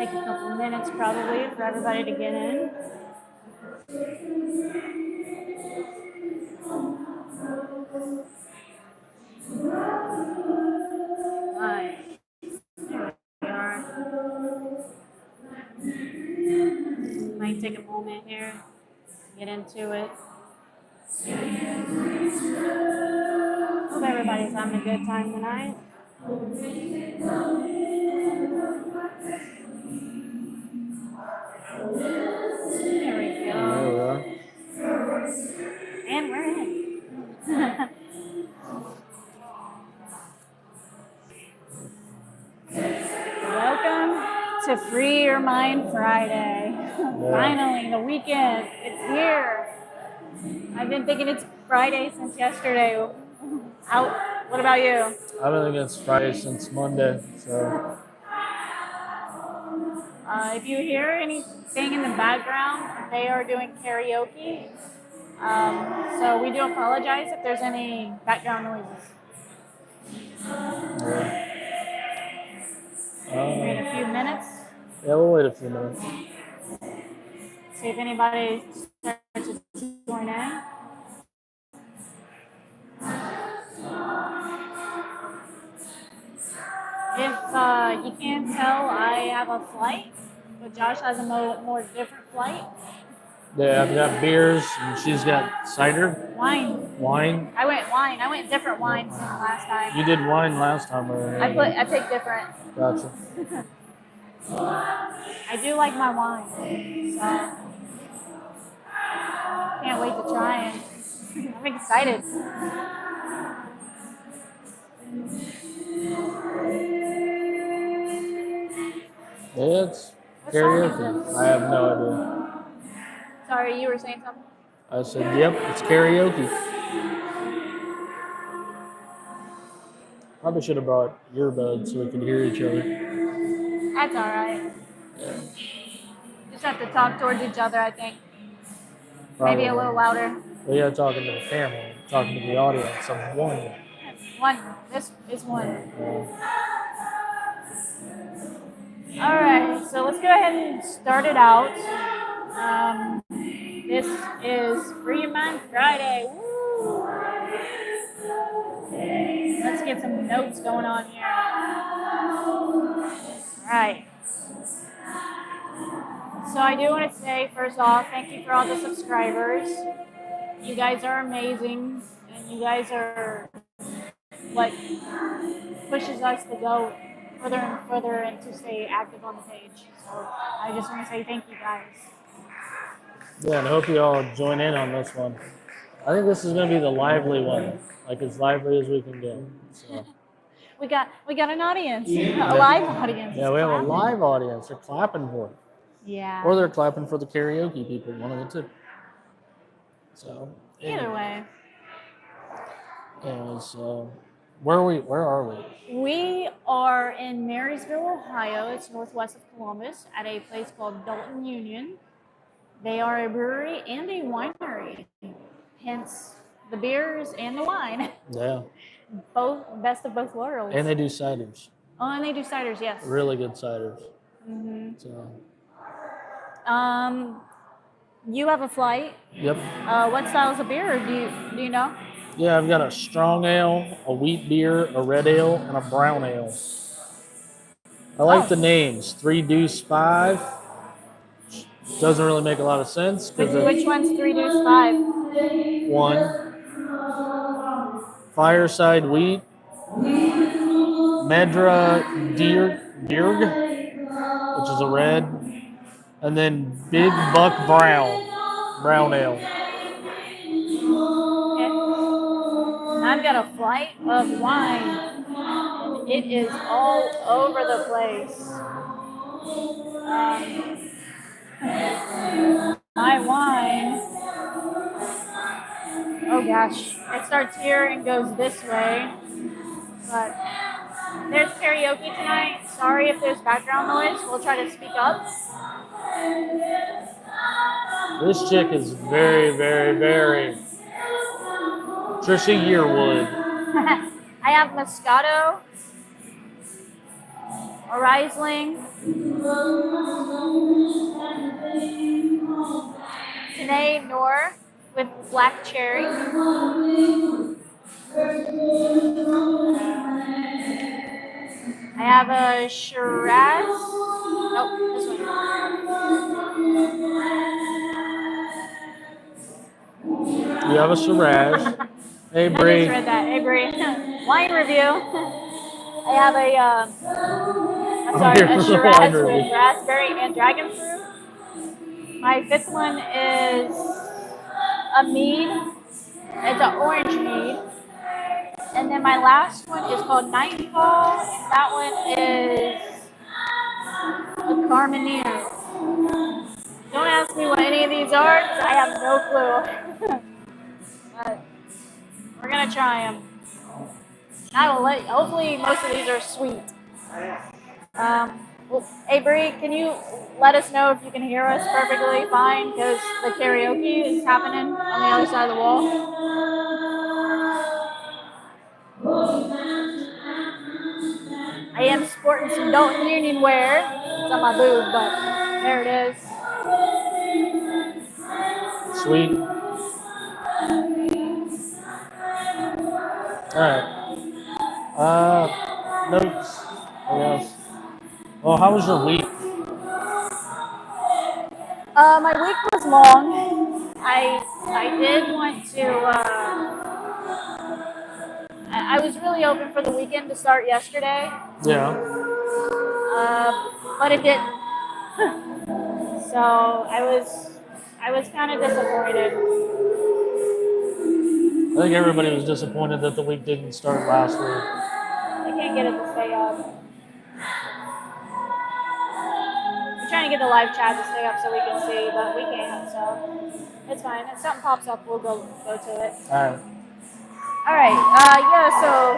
Take a couple minutes probably for everybody to get in. Right. There we are. Might take a moment here, get into it. Hope everybody's having a good time tonight. There we There go. we are. And we're in. Welcome to Free Your Mind Friday. Finally, the weekend. It's here. I've been thinking it's Friday since yesterday. What about you? I've been thinking it's Friday since Monday, so If you hear anything in the background, they are doing karaoke. So we do apologize if there's any background noises. Wait a few minutes. Yeah, we'll wait a few minutes. See if anybody starts to join in. If you can't tell, I have a flight, but Josh has a more different flight. Yeah, I've got beers and she's got cider. Wine. Wine. I went wine. I went different wines than last time. You did wine last time, or I picked different. Gotcha. I do like my wine, so can't wait to try it. I'm excited. Yeah, it's What song is karaoke. this? I have no idea. Sorry, you were saying something? I said, yep, it's karaoke. Probably should have brought earbuds so we could hear each other. That's all right. Yeah. Just have to talk towards each other, I think. Probably. Maybe a little louder. Well, yeah, talking to the camera, talking to the audience. I'm one. One. This is one. All right, so let's go ahead and start it out. This is Free Your Mind Friday. Woo! Let's get some notes going on here. All right. So I do want to say, first off, thank you for all the subscribers. You guys are amazing, and you guys are what pushes us to go further and further and to stay active on the page. So I just want to say thank you guys. Yeah, and I hope you all join in on this one. I think this is going to be the lively one, like as lively as we can get. So. We got an audience, a live audience. Yeah, we have a live audience. They're clapping for it. Yeah. Or they're clapping for the karaoke people, one of the two. So. Either way. Anyways, where are we? We are in Marysville, Ohio. It's northwest of Columbus at a place called Dalton Union. They are a brewery and a winery, hence the beers and the wine. Yeah. Both best of both worlds. And they do ciders. Oh, and they do ciders, yes. Really good ciders. Mm-hmm. So. You have a flight. Yep. What styles of beer do you know? Yeah, I've got a strong ale, a wheat beer, a red ale, and a brown ale. I like the names. 3 Deuce 5. Doesn't really make a lot of sense. Which one's 3 Deuce 5? 1. Fireside Wheat. Medra Dirg, which is a red. And then Big Buck brown ale. I've got a flight of wine, and it is all over the place. My wine, oh gosh, it starts here and goes this way, but there's karaoke tonight. Sorry if there's background noise. We'll try to speak up. This chick is very, very, very Trisha Yearwood. I have Moscato. a Riesling. Tanae Noor with black cherry. I have a Shiraz. Nope, this one. You have a Shiraz. Hey, I just Bree. read that. Hey, Bree. Wine review. I have a, here a for the Shiraz wine with review. raspberry and dragon fruit. My fifth one is a mead. It's an orange mead. And then my last one is called Nightfall. And that one is a Carmenere. Don't ask me what any of these are because I have no clue. But we're going to try them. Hopefully most of these are sweet. Well, hey, Bree, can you let us know if you can hear us perfectly fine? Because the karaoke is happening on the other side of the wall. I am sporting some Dalton Union wear. It's on my boob, but there it is. Sweet. All right. Notes. What else? Well, how was your week? My week was long. I did want to. I was really hoping for the weekend to start yesterday, Yeah. but it didn't. So I was kind of disappointed. I think everybody was disappointed that the week didn't start last week. I can't get it to stay up. I'm trying to get the live chat to stay up so we can see, but we can't. So it's fine. If something pops up, we'll go to it. All right. All right. Yeah. So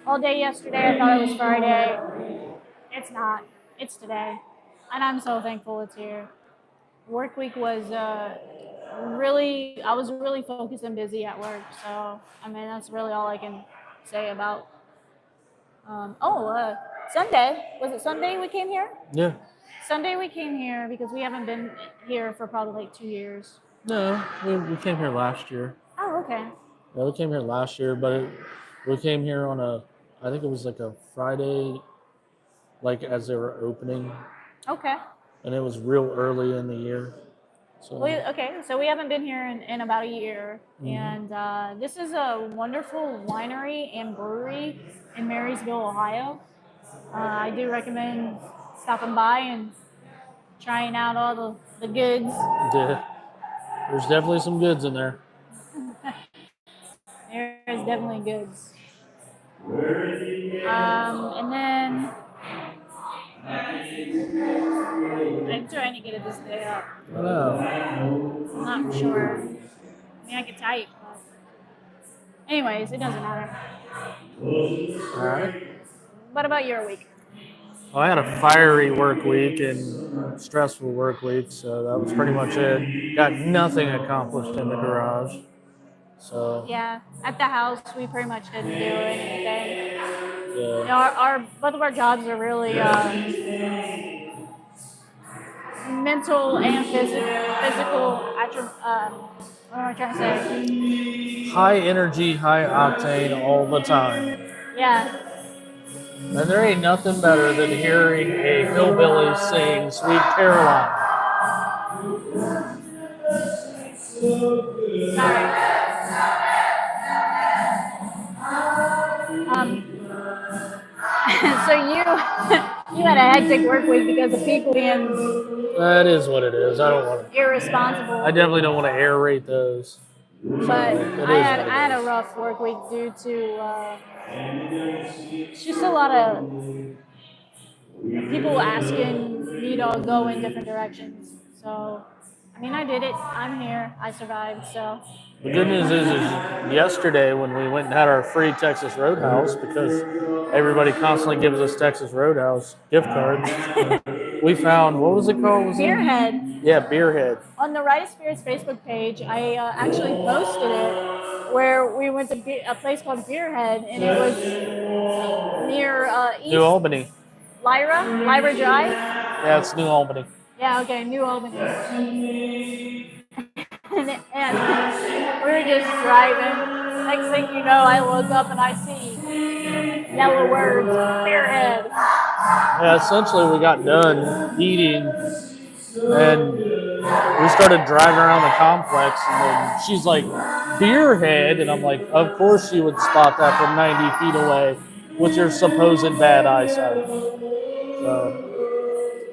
all day yesterday, I thought it was Friday. It's not. It's today, and I'm so thankful it's here. Work week was I was really focused and busy at work. So I mean, that's really all I can say about. Sunday, was it Sunday we came here? Yeah. Sunday we came here because we haven't been here for probably like 2 years. No, we came here last year. Oh, okay. Yeah, we came here last year, but we came here on I think it was like a Friday, like as they were opening, Okay. and it was real early in the year. So So we haven't been here in about a year, and this is a wonderful winery and brewery in Marysville, Ohio. I do recommend stopping by and trying out all the goods. yeah, there's definitely some goods in there. There's definitely goods. And then I'm trying to get it to stay up. I know. I'm not sure. I mean, I could type, but anyways, it doesn't matter. All right. What about your week? Well, I had a fiery work week and stressful work week, so that was pretty much it. Got nothing accomplished in the garage. So Yeah, at the house we pretty much didn't do anything. yeah. Our both of our jobs are really mental and physical. What am I trying to say? High energy, high octane all the time. Yeah. And there ain't nothing better than hearing a hillbilly sing Sweet Caroline. Sorry. So you had a hectic work week because of people being That is what it is. I don't want to. irresponsible. I definitely don't want to airrate those. But I had a rough work week due to it's just a lot of people asking me to go in different directions. So I mean, I did it. I'm here. I survived. So The good news is yesterday when we went and had our free Texas Roadhouse, because everybody constantly gives us Texas Roadhouse gift cards, we found, what was it called? Beerhead. Yeah, Beerhead. On the Riot Spirits Facebook page, I actually posted it where we we went to a place called Beerhead, and it was near East New Albany. Lyra Drive. Yeah, it's New Albany. Yeah, okay, New Albany. And we were just driving. Next thing you know, I look up and I see yellow words, Beerhead. Yeah, essentially we got done eating and we started driving around the complex, and then she's like, Beerhead, and I'm like, of course you would spot that from 90 feet away with your supposed bad eyesight.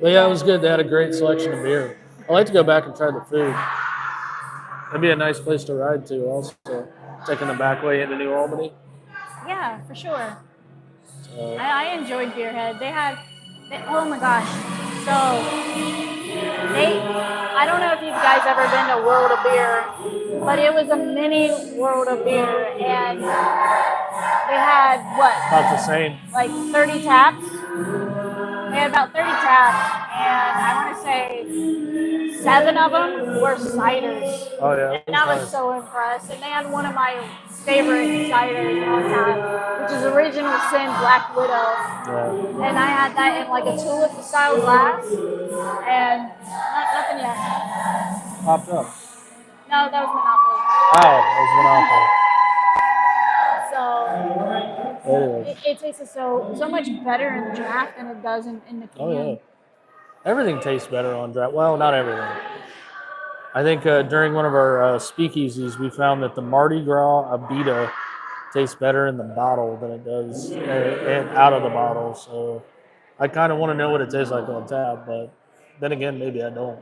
But yeah, it was good. They had a great selection of beer. I like to go back and try the food. It'd be a nice place to ride to also, taking the back way into New Albany. Yeah, for sure. I enjoyed Beerhead. Oh my gosh. So, I don't know if you guys ever been to World of Beer, but it was a mini World of Beer, and they had About the same. like 30 taps. They had about 30 taps, and I want to say 7 of them were ciders. Oh yeah. And I was so impressed. And they had one of my favorite ciders on tap, which is Original Sin Black Widow. Yeah. And I had that in like a tulip style glass, and nothing yet. Popped up. No, that was Monopoly. Oh, that was So Monopoly. it tasted so much better in the draft than it does in the can. Oh yeah. Everything tastes better on draft. Well, not everything. I think during one of our speakeasies, we found that the Mardi Gras Abita tastes better in the bottle than it does out of the bottle. So I kind of want to know what it tastes like on tap, but then again, maybe I don't.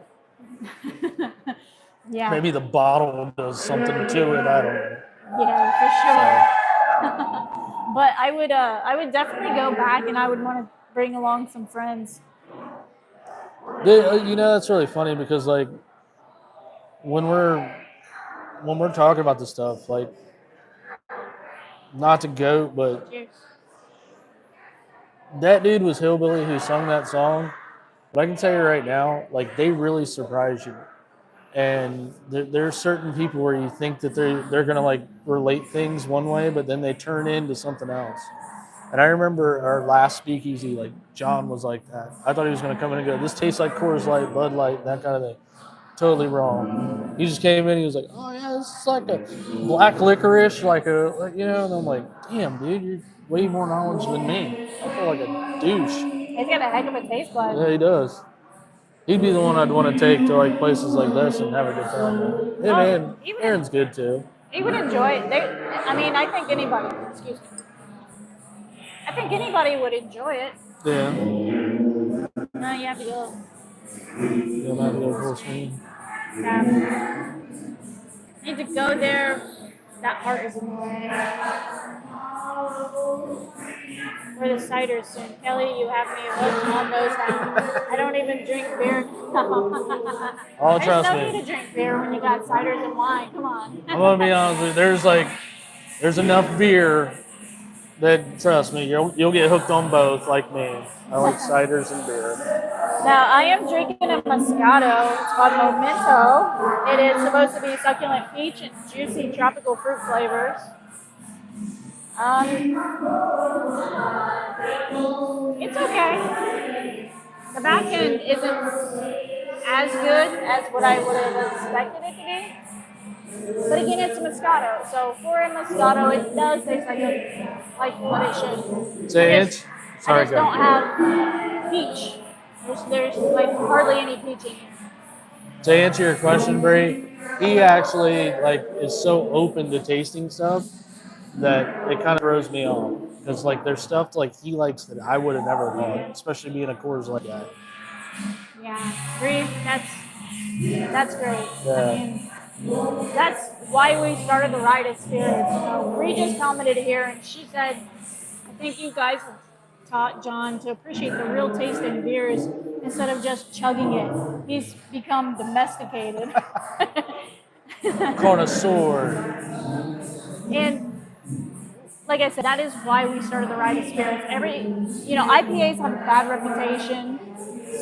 Yeah. Maybe the bottle does something to it. I don't know. Yeah, for sure. But I would definitely go back, and I would want to bring along some friends. You know, that's really funny because like when we're talking about this stuff, like not to goat, but Cheers. that dude was Hillbilly who sung that song. But I can tell you right now, like they really surprise you. And there are certain people where you think that they're gonna like relate things one way, but then they turn into something else. And I remember our last speakeasy, like John was like that. I thought he was gonna come in and go, "This tastes like Coors Light, Bud Light, that kind of thing." Totally wrong. He just came in. He was like, "Oh yeah, this is like a black licorice, like And I'm like, "Damn, dude, you're way more knowledge than me. I feel like a douche." He's got a heck of a taste bud. Yeah, he does. He'd be the one I'd want to take to like places like this and have a good time. Hey man, Aaron's good too. He would enjoy it. I think anybody. Excuse me. I think anybody would enjoy it. Yeah. No, you have to go. You'll have to go full swing. Need to go there. That part is in the way. For the ciders soon. Kelly, you have me hooked on those now. I don't even drink beer now. Oh, trust There's no me. need to drink beer when you got ciders and wine. Come on. I'm gonna be honest with you. There's enough beer that trust me, you'll get hooked on both like me. I like ciders and beer. Now, I am drinking a Moscato. It's called Momento. It is supposed to be succulent peach and juicy tropical fruit flavors. It's okay. The back end isn't as good as what I would have expected it to be. But again, it's a Moscato. So for a Moscato, it does taste like what it should. Say I it. Sorry, just don't have peach. There's like hardly any peach in it. To answer your question, Bree, he actually like is so open to tasting stuff that it kind of throws me off. Because like there's stuff like he likes that I would have never bought, especially being a Coors Light guy. Yeah, Bree, that's great. Yeah. I mean, that's why we started the Ride of Spirits. Bree just commented here, and she said, "I think you guys have taught John to appreciate the real taste in beers instead of just chugging it. He's become domesticated." Connoisseur. And like I said, that is why we started the Ride of Spirits. IPAs have a bad reputation.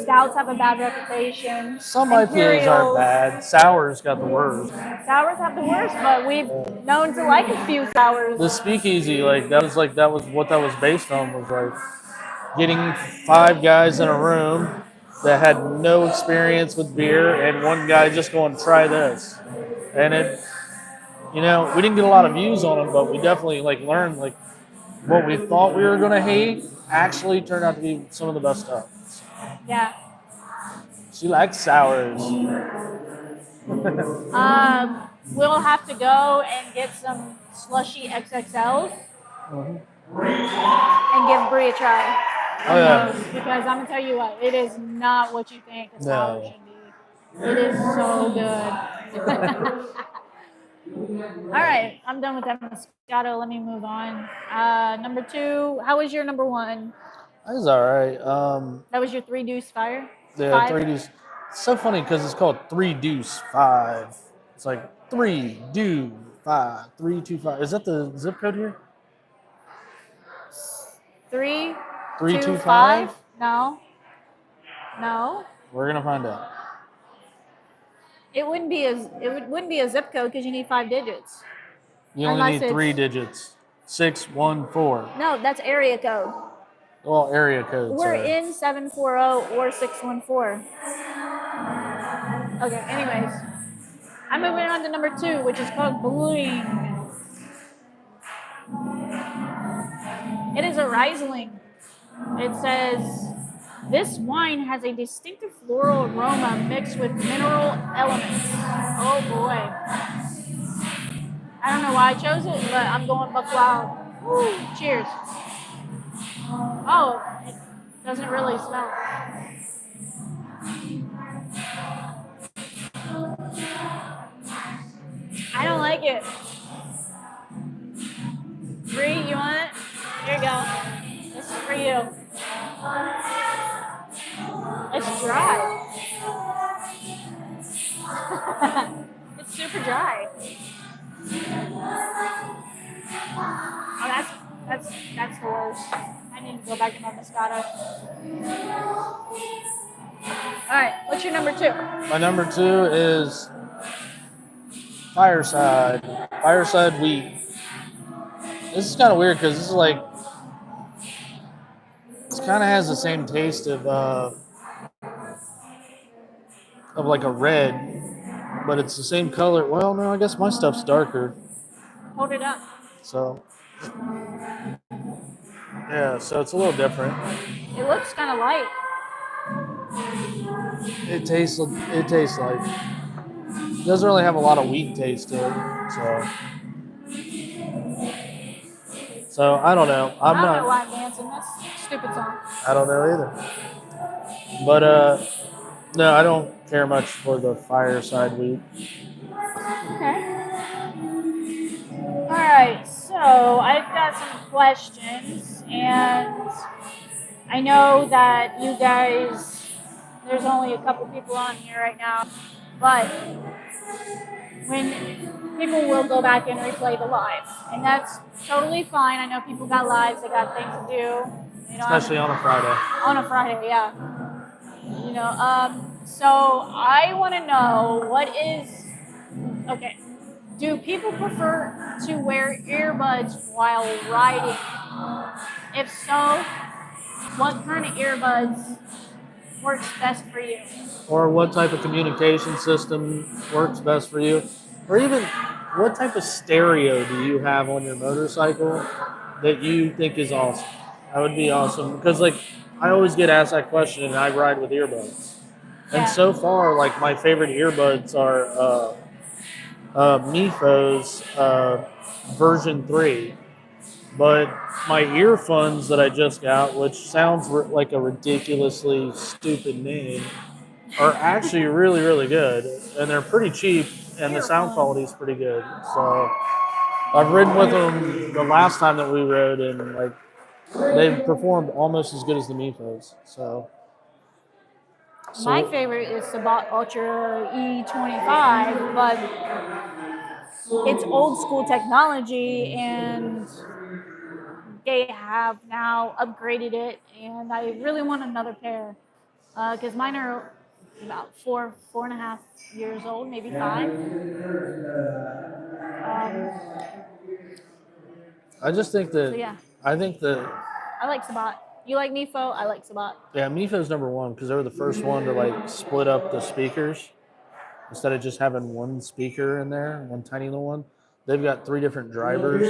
stouts have a bad reputation. Some IPAs aren't Imperials- bad. Sours got the worst. Sours have the worst, but we've known to like a few sours. The speakeasy, that was what that was based on, was like getting 5 guys in a room that had no experience with beer and one guy just going, try this. And it, we didn't get a lot of views on it, but we definitely learned what we thought we were going to hate actually turned out to be some of the best stuff. Yeah. She likes sours. We'll have to go and get some slushy XXLs and give Brie a try. Oh, yeah. Because I'm gonna tell you what, it is not what you think a sour No. should be. It is so good. All right, I'm done with that Moscato. Let me move on. Number 2. How was your number 1? That was all right. That was your 3 Deuce Fire. Yeah, 5? 3 Deuce. It's so funny because it's called 3 Deuce 5. It's like 3 Deuce 5, 325. Is that the zip code here? 3, 3, 2, 2, 5? 5? No. We're gonna find out. It wouldn't be a zip code because you need 5 digits. You only Unless need 3 it's- digits. 614. No, that's area code. Well, area code. We're sorry. in 740 or 614. Okay, anyways. I'm moving on to number 2, which is called Bluing. It is a Riesling. It says, this wine has a distinctive floral aroma mixed with mineral elements. Oh boy. I don't know why I chose it, but I'm going Buck Wild. Woo, cheers. Oh, it doesn't really smell. I don't like it. Bree, you want it? Here you go. This is for you. It's dry. It's super dry. Oh, that's the worst. I need to go back to my Moscato. All right, what's your number 2? My number 2 is Fireside Wheat. This is kind of weird because this is it kind of has the same taste of like a red, but it's the same color. Well, no, I guess my stuff's darker. Hold it up. So, yeah, so it's a little different. It looks kind of light. It tastes like, it doesn't really have a lot of wheat taste to it. So I don't know. I don't know why I'm dancing. That's a stupid song. I don't know either. But no, I don't care much for the Fireside Wheat. Okay. All right. So I've got some questions, and I know that you guys, there's only a couple people on here right now, but when people will go back and replay the live, and that's totally fine. I know people got lives, they got things to do. Especially on a Friday. On a Friday, yeah. So I want to know okay, do people prefer to wear earbuds while riding? If so, what kind of earbuds works best for you? Or what type of communication system works best for you? Or even what type of stereo do you have on your motorcycle that you think is awesome? That would be awesome because I always get asked that question and I ride with earbuds. Yeah. And so far, my favorite earbuds are Mifos version 3. But my earphones that I just got, which sounds like a ridiculously stupid name, are actually really, really good. And they're pretty cheap, and the sound quality is pretty good. So I've ridden with them the last time that we rode, and they've performed almost as good as the Mifos. So My favorite is the Bot Ultra E25, but it's old school technology, and they have now upgraded it, and I really want another pair. because mine are about 4.5 years old, maybe 5. I just think So that yeah, I think that I like Sabat. You like Mifo? I like Sabat. yeah, Mifo's number one because they were the first one to like split up the speakers instead of just having one speaker in there, one tiny little one. They've got 3 different drivers,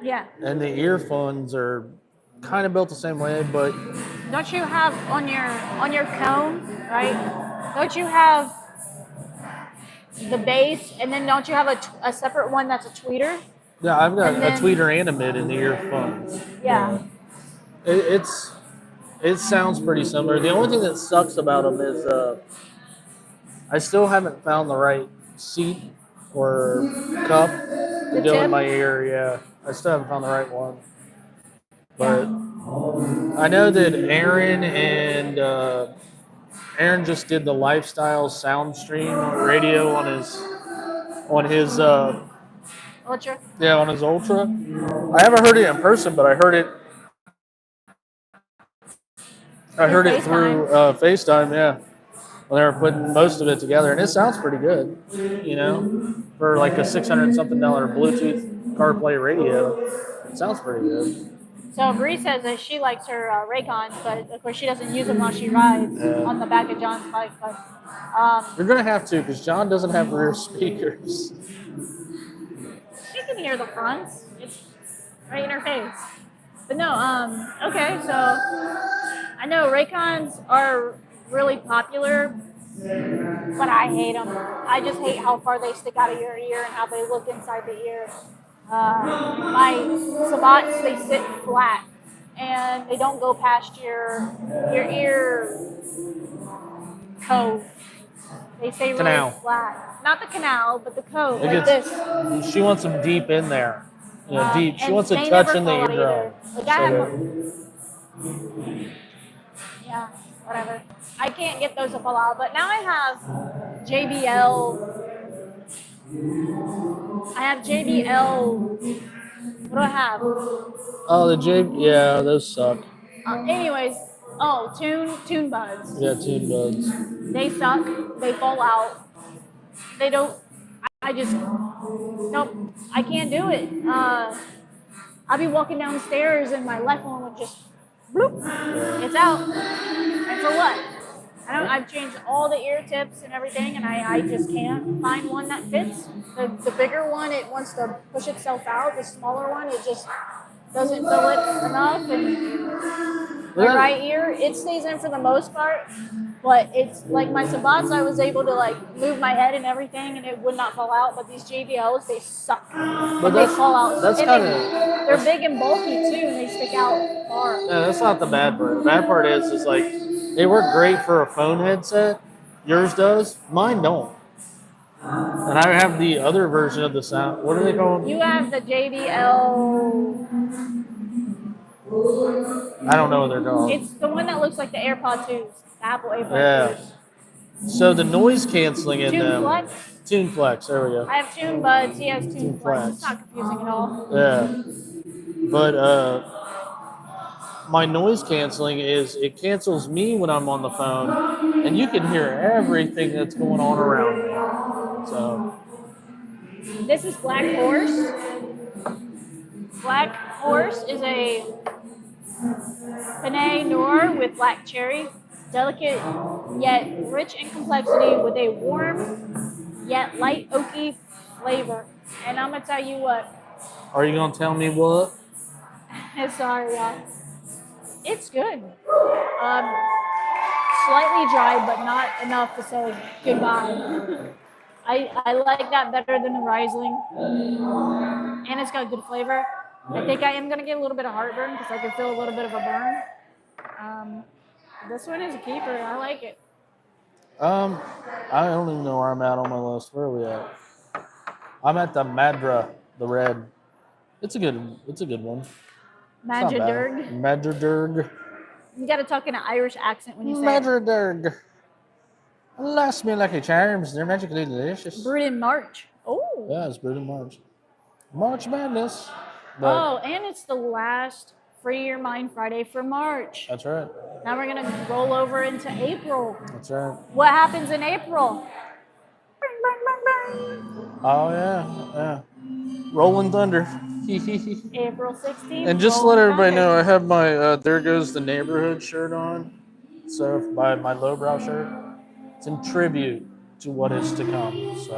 Yeah. and the earphones are kind of built the same way, but Don't you have on your cone, right? Don't you have the bass, and then don't you have a separate one that's a tweeter? yeah, I've got And a then tweeter and a mid in the earphones. yeah, It sounds pretty similar. The only thing that sucks about them is I still haven't found the right seat or cup to the go in tip. my ear. Yeah, I still haven't found the right one. But Yeah. I know that Aaron just did the lifestyle sound stream radio on his Ultra. yeah, on his Ultra. I haven't heard it in person, but I heard it through FaceTime. FaceTime. Yeah, when they were putting most of it together, and it sounds pretty good. You know, for like a $600 something Bluetooth CarPlay radio, it sounds pretty good. So Bree says that she likes her Raycons, but of course she doesn't use them while she rides on the back of John's bike. But You're gonna have to because John doesn't have rear speakers. she can hear the fronts. It's right in her face. But no, okay, so I know Raycons are really popular, but I hate them. I just hate how far they stick out of your ear and how they look inside the ear. My Sabats, they sit flat and they don't go past your ear cove. They stay really Canal. flat. Not the canal, but the cove, It like gets- this. She wants them deep in there. You know, deep. She And wants to they touch never in the fall out eardrum. either. Like I have So yeah, whatever. I can't get those to fall out, but now I have JBL. I have JBL. What do I have? oh, yeah, those suck. Anyways, Tune Buds. Yeah, tune buds. They suck. They fall out. They don't. I just nope. I can't do it. I'll be walking down the stairs and my left one would just bloop. It's out. And for what? I've changed all the ear tips and everything, and I just can't find one that fits. The bigger one, it wants to push itself out. The smaller one, it just doesn't fill it enough. And my right ear, it stays in for the most part, but it's like my Sabats, I was able to like move my head and everything, and it would not fall out. But these JBLs, they suck. But They fall out. that's And kind they're of big and bulky too, and they stick out far. yeah, that's not the bad part. The bad part is like they work great for a phone headset. Yours does. Mine don't. And I have the other version of the sound. What are they called? You have the JBL. I don't know what they're called. It's the one that looks like the AirPod 2s, the Apple AirPod Yeah. 2s. So the noise canceling in Tune them. Flex. Tune Flex. There we go. I have Tune Buds. He has Tune Tune Flex. Flex. It's not confusing at all. Yeah. But my noise canceling is it cancels me when I'm on the phone, and you can hear everything that's going on around me. So This is Black Horse. Black Horse is a Pinot Noir with black cherry. Delicate yet rich in complexity with a warm yet light oaky flavor. And I'm going to tell you what. are you gonna tell me what? Sorry, y'all. It's good. Slightly dry, but not enough to say goodbye. I like that better than the Riesling. And it's got good flavor. I think I am going to get a little bit of heartburn because I can feel a little bit of a burn. This one is a keeper. I like it. I don't even know where I'm at on my list. Where are we at? I'm at the Madra, the red. It's a good one. It's not bad. Majadurg. Madradurg. You got to talk in an Irish accent when you say it. Madradurg. Last me lucky charms. They're magically delicious. Brewed in March. Oh. Yeah, it's brewed in March. March Madness. But Oh, and it's the last Free Your Mind Friday for March. That's right. Now we're going to roll over into April. That's right. What happens in April? Bing, bing, bing, bing. Oh yeah. Rolling Thunder. April 16th. And just to Rolling let everybody Thunder. know, I have my There Goes the Neighborhood shirt on. So by my lowbrow shirt. It's in tribute to what is to come. So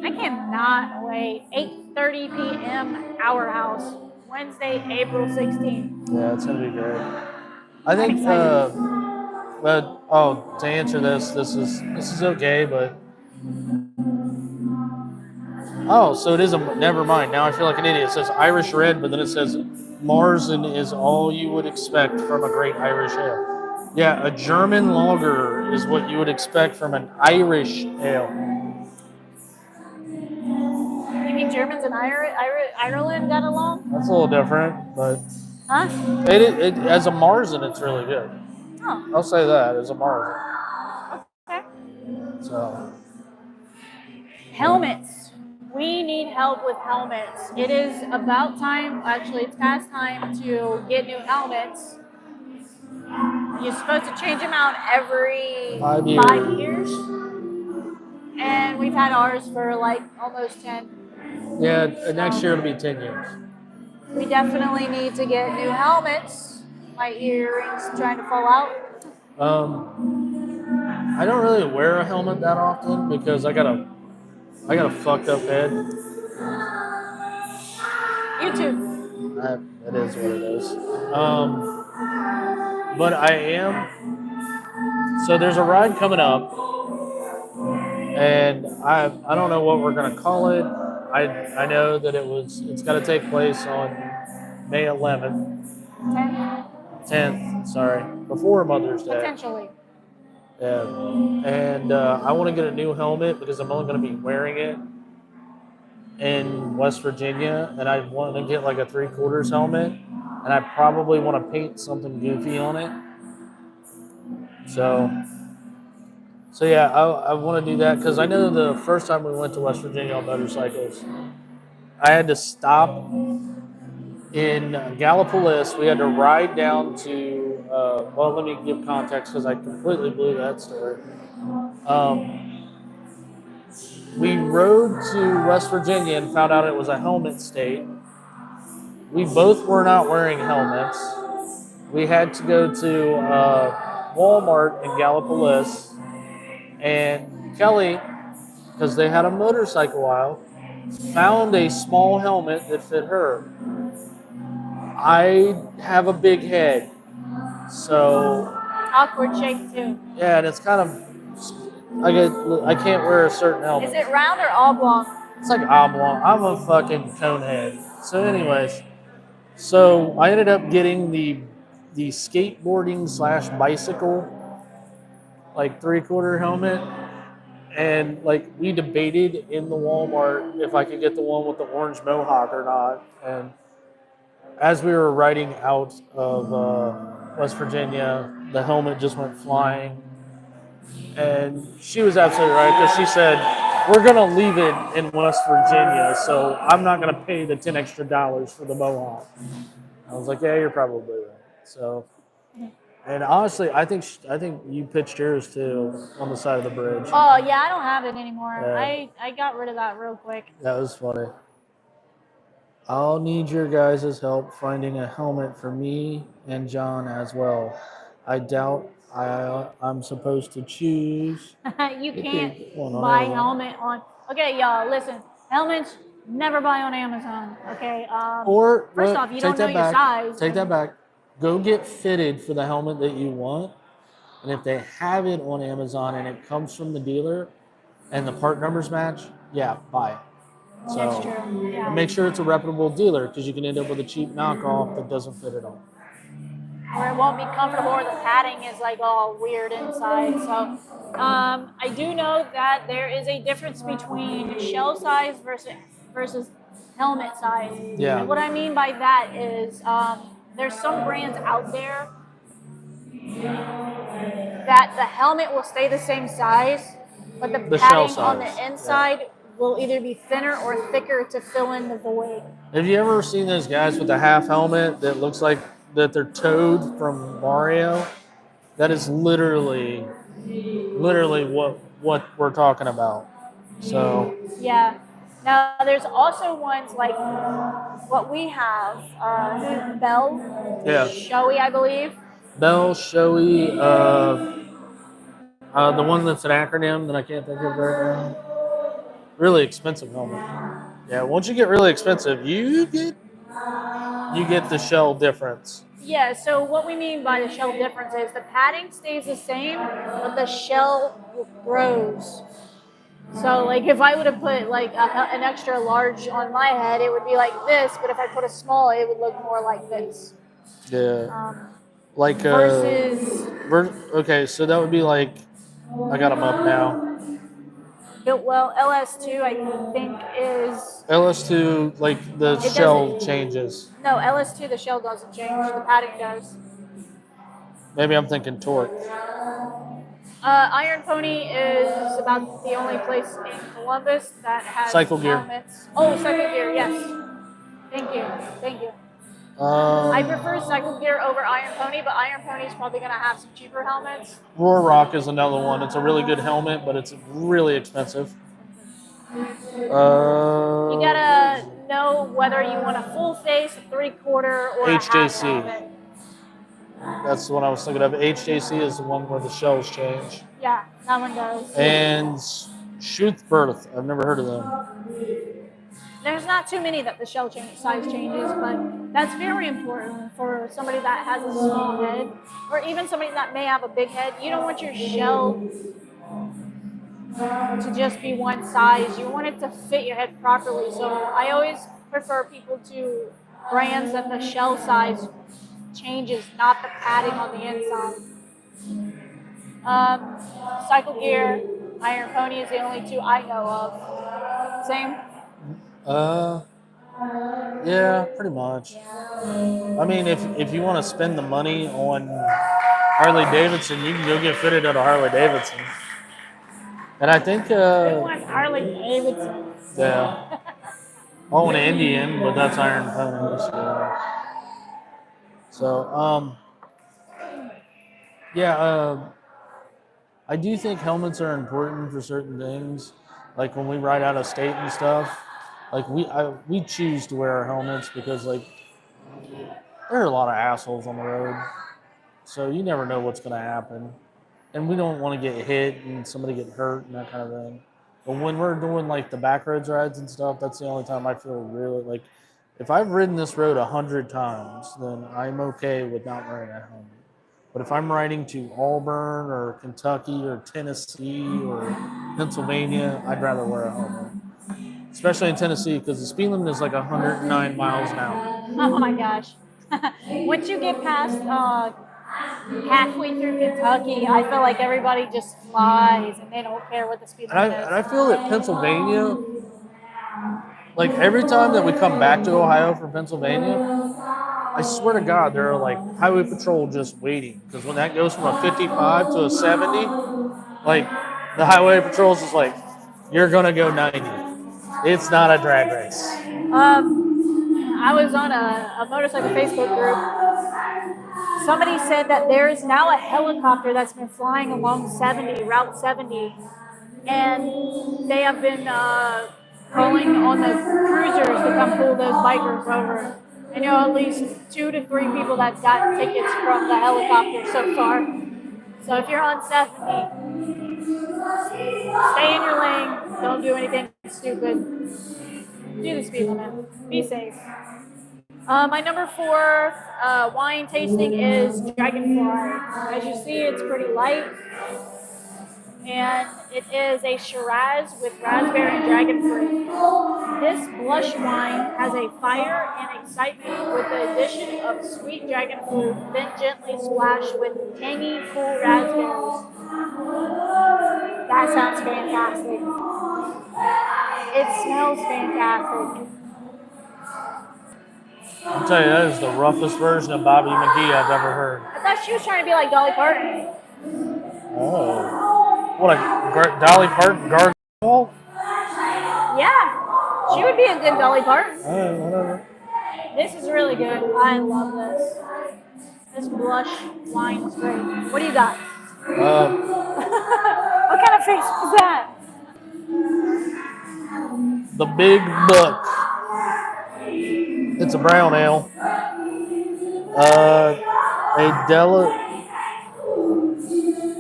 I cannot wait. 8:30 p.m. Our House, Wednesday, April 16th. yeah, it's gonna be great. I think excited. to answer this is okay, but so it is a never mind. Now I feel like an idiot. It says Irish Red, but then it says Marzen is all you would expect from a great Irish ale. Yeah, a German lager is what you would expect from an Irish ale. You mean Germans and Ireland got along? That's a little different, but Huh? it as a Marzen, it's really good. Oh, I'll say that as a Marzen. okay. So Helmets. We need help with helmets. It is about time, actually, it's past time to get new helmets. You're supposed to change them out every 5 years. 5 years. And we've had ours for like almost 10. Yeah, next year it'll be 10 years. We definitely need to get new helmets. My earrings trying to fall out. I don't really wear a helmet that often because I got a fucked up head. You too. It is what it is. But I am. So there's a ride coming up, and I don't know what we're gonna call it. I know that it's got to take place on May 11th, 10th. Sorry, before Mother's Day. Potentially. Yeah, and I want to get a new helmet because I'm only going to be wearing it in West Virginia, and I want to get like a 3/4 helmet, and I probably want to paint something goofy on it. So yeah, I want to do that because I know the first time we went to West Virginia on motorcycles, I had to stop in Gallipolis. We had to ride down to, let me give context because I completely blew that story. We rode to West Virginia and found out it was a helmet state. We both were not wearing helmets. We had to go to Walmart in Gallipolis, and Kelly, because they had a motorcycle aisle, found a small helmet that fit her. I have a big head, so Awkward shape too. yeah, and it's kind of I can't wear a certain helmet. Is it round or oblong? It's like oblong. I'm a fucking conehead. So, anyways, so I ended up getting the skateboarding / bicycle like 3/4 helmet, and like we debated in the Walmart if I could get the one with the orange mohawk or not, and as we were riding out of West Virginia, the helmet just went flying. And she was absolutely right because she said, we're going to leave it in West Virginia, so I'm not going to pay the $10 extra for the mohawk. I was like, yeah, you're probably right. So, and honestly, I think you pitched yours too on the side of the bridge. Oh, yeah, I don't have it anymore. Yeah. I got rid of that real quick. That was funny. I'll need your guys' help finding a helmet for me and John as well. I doubt I'm supposed to choose. You can't on buy Amazon. helmet on. Okay, y'all, listen. Helmets, never buy on Amazon. Okay. Or first off, you don't know your size. Take that back. Go get fitted for the helmet that you want, and if they have it on Amazon and it comes from the dealer, and the part numbers match, yeah, buy it. So, That's true. Yeah. and make sure it's a reputable dealer because you can end up with a cheap knockoff that doesn't fit at all. Or it won't be comfortable, or the padding is like all weird inside. So I do know that there is a difference between shell size versus helmet size. Yeah. And what I mean by that is there's some brands out there that the helmet will stay the same size, but the The shell padding on size, the inside will either be thinner or thicker to fill in the void. Have you ever seen those guys with a half helmet that looks like that they're Toad from Mario? That is literally what we're talking about. So Yeah. Now there's also ones like what we have, Bell, yeah, Shoei, I believe. Bell, Shoei, the one that's an acronym that I can't think of right now. Really expensive helmet. Yeah, once you get really expensive, you get the shell difference. Yeah, so what we mean by the shell difference is the padding stays the same, but the shell grows. So, like, if I would have put like an extra large on my head, it would be like this. But if I put a small, it would look more like this. Yeah. Like Versus, okay, so that would be like I got them up now. well, LS2 I think is LS2 like the It shell doesn't- changes. no LS2. The shell doesn't change. The padding does. Maybe I'm thinking torque. Iron Pony is about the only place in Columbus that has Cycle Gear. helmets. Oh, Cycle Gear, yes. Thank you. I prefer Cycle Gear over Iron Pony, but Iron Pony is probably going to have some cheaper helmets. Roar Rock is another one. It's a really good helmet, but it's really expensive. You gotta know whether you want a full face, a 3/4, or a half HJC. helmet. That's the one I was thinking of. HJC is the one where the shells change. Yeah, that one does. And Shoothbirth. I've never heard of them. There's not too many that the shell size changes, but that's very important for somebody that has a small head, or even somebody that may have a big head. You don't want your shell to just be one size. You want it to fit your head properly. So I always prefer people to brands that the shell size changes, not the padding on the inside. Cycle Gear, Iron Pony is the only two I know of. Same? Yeah, pretty much. I mean, if you want to spend the money on Harley Davidson, you can go get fitted at a Harley Davidson. And I think, Who wants Harley Davidson? yeah, oh, an Indian, but that's Iron Pony. So, yeah, I do think helmets are important for certain things. Like when we ride out of state and stuff, like we choose to wear our helmets because like there are a lot of assholes on the road, so you never know what's going to happen, and we don't want to get hit and somebody get hurt and that kind of thing. But when we're doing like the back roads rides and stuff, that's the only time I feel really like if I've ridden this road 100 times, then I'm okay with not wearing a helmet. But if I'm riding to Auburn or Kentucky or Tennessee or Pennsylvania, I'd rather wear a helmet. Especially in Tennessee, because the speed limit is like 109 miles an hour. Oh my gosh. Once you get past halfway through Kentucky, I feel like everybody just flies and they don't care what the speed limit is. And I feel that Pennsylvania, like every time that we come back to Ohio from Pennsylvania, I swear to God, there are like highway patrol just waiting. Because when that goes from a 55 to a 70, like the highway patrol's just like, you're going to go 90. It's not a drag race. I was on a motorcycle Facebook group. Somebody said that there is now a helicopter that's been flying along Route 70, and they have been calling on the cruisers to come pull those bikers over. I know at least 2 to 3 people that got tickets from the helicopter so far. So if you're on 70, stay in your lane. Don't do anything stupid. Do the speed limit. Be safe. My number 4 wine tasting is Dragonfly. As you see, it's pretty light. And it is a Shiraz with raspberry and dragon fruit. This blush wine has a fire and excitement with the addition of sweet dragon fruit, then gently splashed with tangy, cool raspberries. That sounds fantastic. It smells fantastic. I'll tell you, that is the roughest version of Bobby McGee I've ever heard. I thought she was trying to be like Dolly Parton. Oh. What, a Dolly Parton gargoyle? She would be a good Dolly Parton. All right, whatever. This is really good. I love this. This blush wine is great. What do you got? What kind of face was that? The Big Book. It's a brown ale.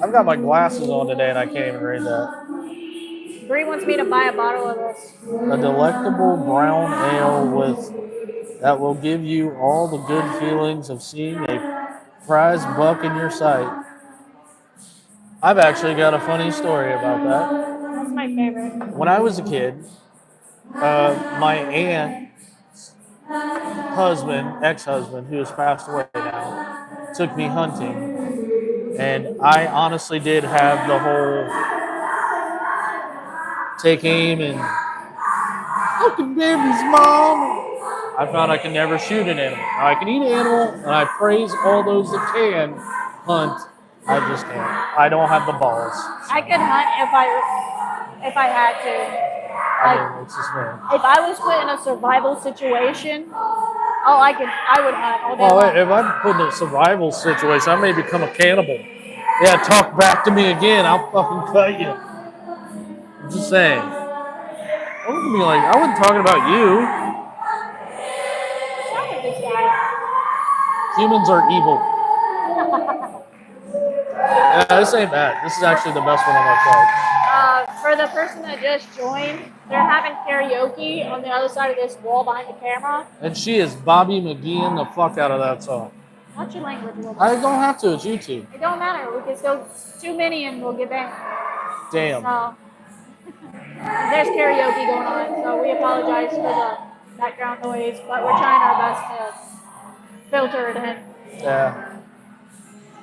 I've got my glasses on today and I can't even read that. Bree wants me to buy a bottle of this. A delectable brown ale that will give you all the good feelings of seeing a prize buck in your sight. I've actually got a funny story about that. That's my favorite. When I was a kid, my aunt's ex-husband, who has passed away now, took me hunting. And I honestly did have the whole take aim and fucking babies, mom. I found I can never shoot an animal. I can eat an animal, and I praise all those that can hunt. I just can't. I don't have the balls. I could hunt if I had to. It's just me. If I was put in a survival situation, I would hunt all day long. If I'm put in a survival situation, I may become a cannibal. Yeah, talk back to me again. I'll fucking cut you. I'm just saying. I wasn't talking about you. What's wrong with this guy? Humans are evil. Yeah, this ain't bad. This is actually the best one on my plate. For the person that just joined, they're having karaoke on the other side of this wall behind the camera. And she is Bobby McGeeing the fuck out of that song. Watch your language a little bit. I don't have to. It's YouTube. It don't matter. We can still too many and we'll get banned. Damn. So there's karaoke going on, so we apologize for the background noise, but we're trying our best to filter it in. Yeah.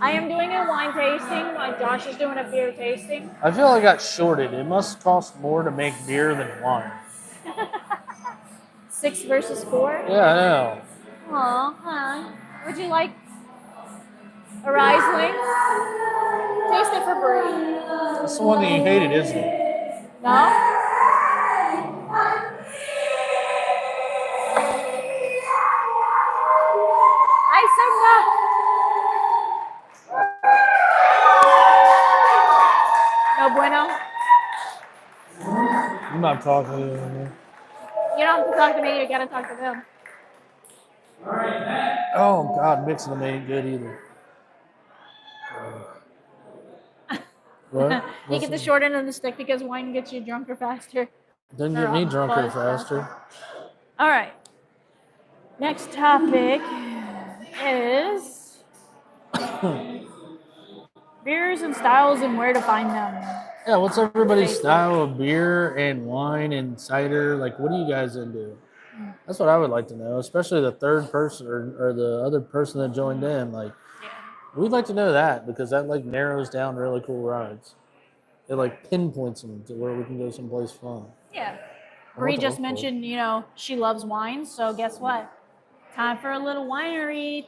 I am doing a wine tasting while Josh is doing a beer tasting. I feel I got shorted. It must cost more to make beer than wine. 6 versus 4? Yeah, I know. Aw, huh. Would you like a Riesling? Taste it for Brie. That's the one that you hated, isn't it? No? I said no. No bueno? I'm not talking to you anymore. You don't have to talk to me, you gotta talk to them. Oh, God, mixing them ain't good either. What? You get the short end of the stick because wine gets you drunker faster. Doesn't get me drunker faster. All right. Next topic is beers and styles and where to find them. Yeah, what's everybody's style of beer and wine and cider? Like, what are you guys into? That's what I would like to know, especially the third person or the other person that joined in. Like, we'd like to know that because that like narrows down really cool rides. It like pinpoints them to where we can go someplace fun. Yeah. Bree just mentioned, she loves wine, so guess what? Time for a little winery.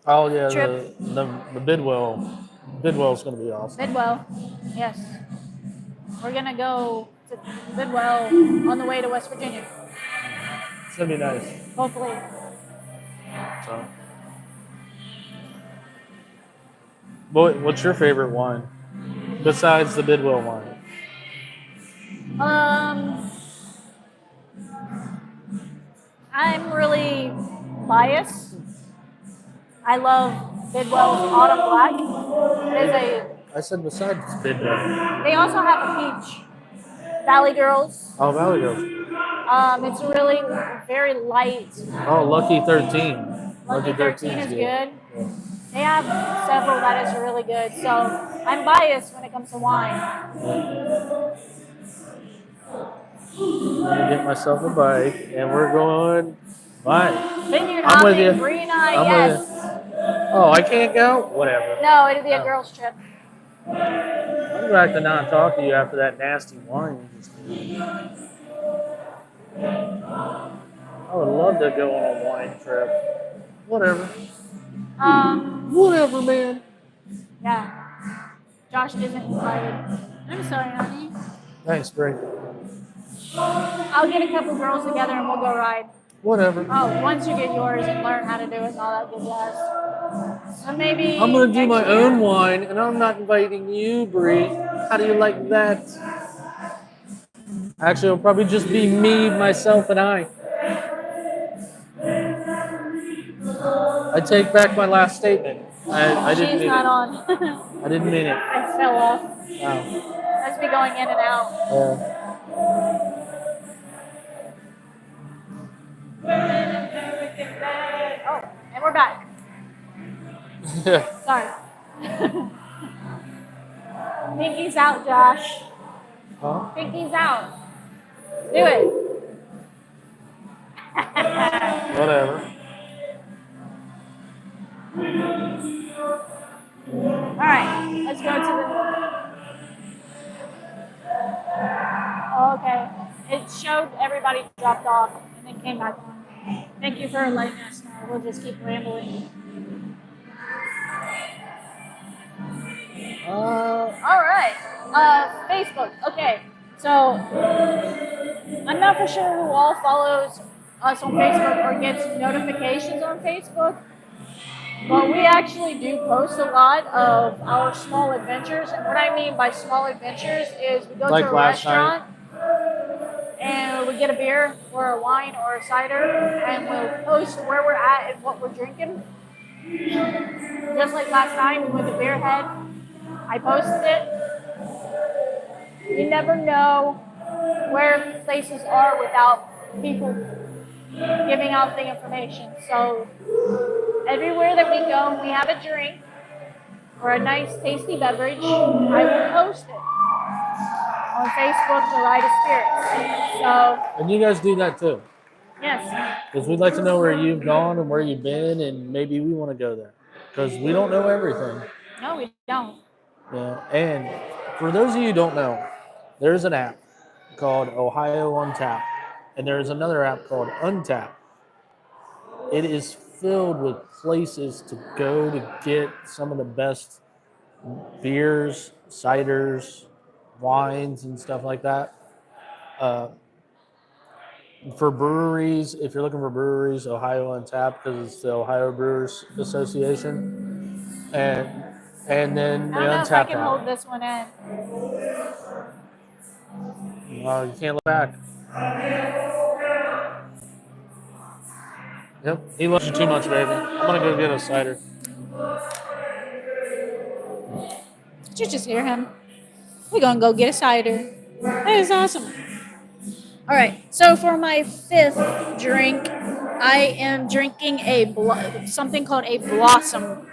Oh yeah, trip. the Bidwell. Bidwell's gonna be awesome. Bidwell, yes. We're gonna go to Bidwell on the way to West Virginia. It's gonna be nice. Hopefully. So. What's your favorite wine besides the Bidwell wine? I'm really biased. I love Bidwell's Autumn Black. It is I said besides Bidwell. They also have a peach. Valley Girls. Oh, Valley Girls. It's really very light. Oh, Lucky 13. Lucky 13 is good. Yeah. They have several that is really good. So I'm biased when it comes to wine. Yeah. I'm gonna get myself a bike, and we're going bike. Vineyard I'm with you. Bree and I, I'm yes. with you. Oh, I can't go? Whatever. No, it'll be a girls' trip. I'm glad to not talk to you after that nasty wine you just did. I would love to go on a wine trip. Whatever. Whatever, man. Yeah. Josh isn't invited. I'm sorry, honey. Thanks, Bree. I'll get a couple girls together and we'll go ride. Whatever. Oh, once you get yours and learn how to do it and all that good jazz. So maybe I'm gonna do next my year. own wine, and I'm not inviting you, Brie. How do you like that? Actually, it'll probably just be me, myself, and I. I take back my last statement. I didn't She's mean not it. on. I didn't mean it. I fell off. Oh. Must be going in and out. Oh, and we're back. Yeah. Sorry. Pinky's out, Josh. Huh? Pinky's out. Do it. Whatever. All right, let's go to the. Oh, okay. It showed everybody dropped off and then came back on. Thank you for letting us know. We'll just keep rambling. All right. Facebook. Okay. So I'm not for sure who all follows us on Facebook or gets notifications on Facebook. But we actually do post a lot of our small adventures. And what I mean by small adventures is we go Like to a last restaurant and we get a beer or a wine or a cider and we'll post where we're at and what we're drinking. Just like last night, we went to Beerhead. I posted it. You never know where places are without people giving out the information. So everywhere that we go, we have a drink or a nice tasty beverage, I will post it on Facebook, The Ride of Spirits. So, And you guys do that too. yes. Because we'd like to know where you've gone and where you've been, and maybe we want to go there. Because we don't know everything. No, we don't. Yeah. And for those of you who don't know, there's an app called Ohio Untap, and there's another app called Untap. It is filled with places to go to get some of the best beers, ciders, wines, and stuff like that. For breweries, if you're looking for breweries, Ohio Untap, because it's the Ohio Brewers Association, and then the I don't know if I Untapped can app. hold this one in. You can't look back. Yep, he loves you too much, baby. I'm gonna go get a cider. Did you just hear him? We're going to go get a cider. That is awesome. All right. So for my fifth drink, I am drinking something called a Blossom.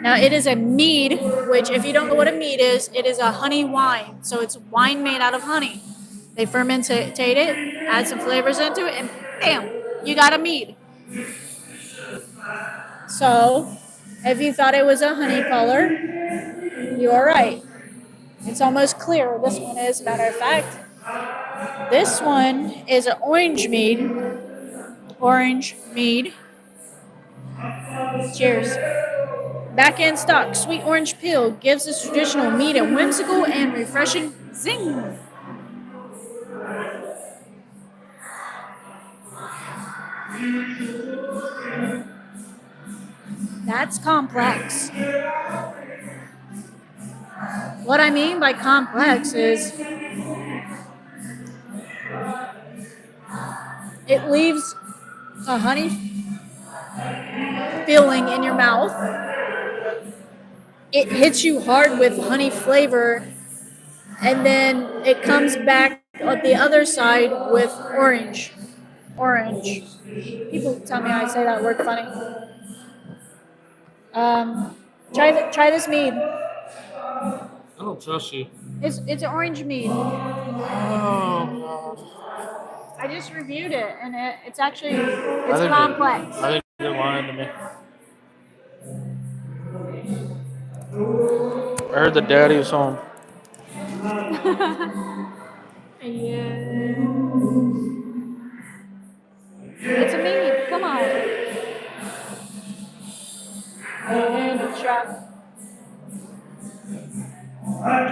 Now, it is a mead, which if you don't know what a mead is, it is a honey wine. So it's wine made out of honey. They fermentate it, add some flavors into it, and bam, you got a mead. So if you thought it was a honey color, you are right. It's almost clear. This one is, matter of fact. This one is an orange mead. Orange mead. Cheers. Back in stock, sweet orange peel gives this traditional mead a whimsical and refreshing zing. That's complex. What I mean by complex is it leaves a honey feeling in your mouth. It hits you hard with honey flavor, and then it comes back on the other side with orange. Orange. People tell me I say that word funny. Try this mead. I don't trust you. It's an orange mead. Oh, I just reviewed it, and it's actually I think complex. I think you're lying to me. I heard the daddy was home. Yeah. It's a mead. Come on. In the trap.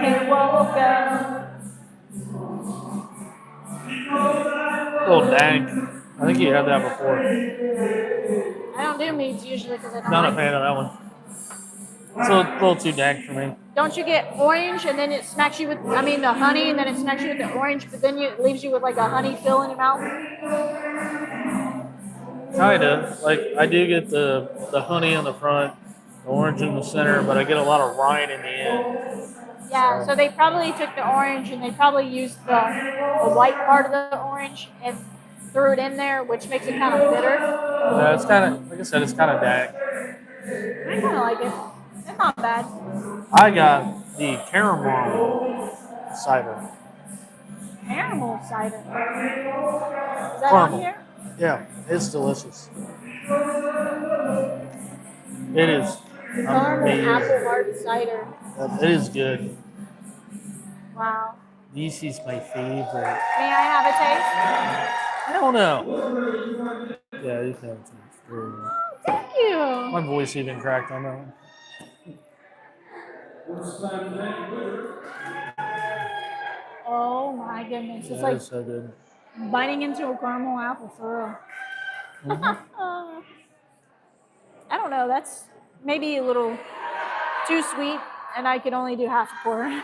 Can't walk out. little dank. I think you had that before. I don't do meads usually because I don't Not a like fan it. of that one. It's a little too dank for me. Don't you get orange and then it smacks you with, I mean, the honey and then it smacks you with the orange, but then it leaves you with like a honey fill in your mouth? Kinda. Like I do get the honey in the front, the orange in the center, but I get a lot of rind in the end. Yeah, so they probably took the orange and they probably used the white part of the orange and threw it in there, which makes it kind of bitter. It's kind of like I said, it's kind of dank. I kind of like it. It's not bad. I got the caramel cider. Caramel cider. Is that on Caramel. here? Yeah, it's delicious. It is Caramel apple amazing. hard cider. It is good. Wow. This is my favorite. May I have a taste? I don't know. Yeah, you can have it. Very good. Oh, thank you. My voice even cracked on that one. Oh my goodness. It's Yeah, like it's so good. biting into a caramel apple for real. I don't know. That's maybe a little too sweet, and I could only do half a pour.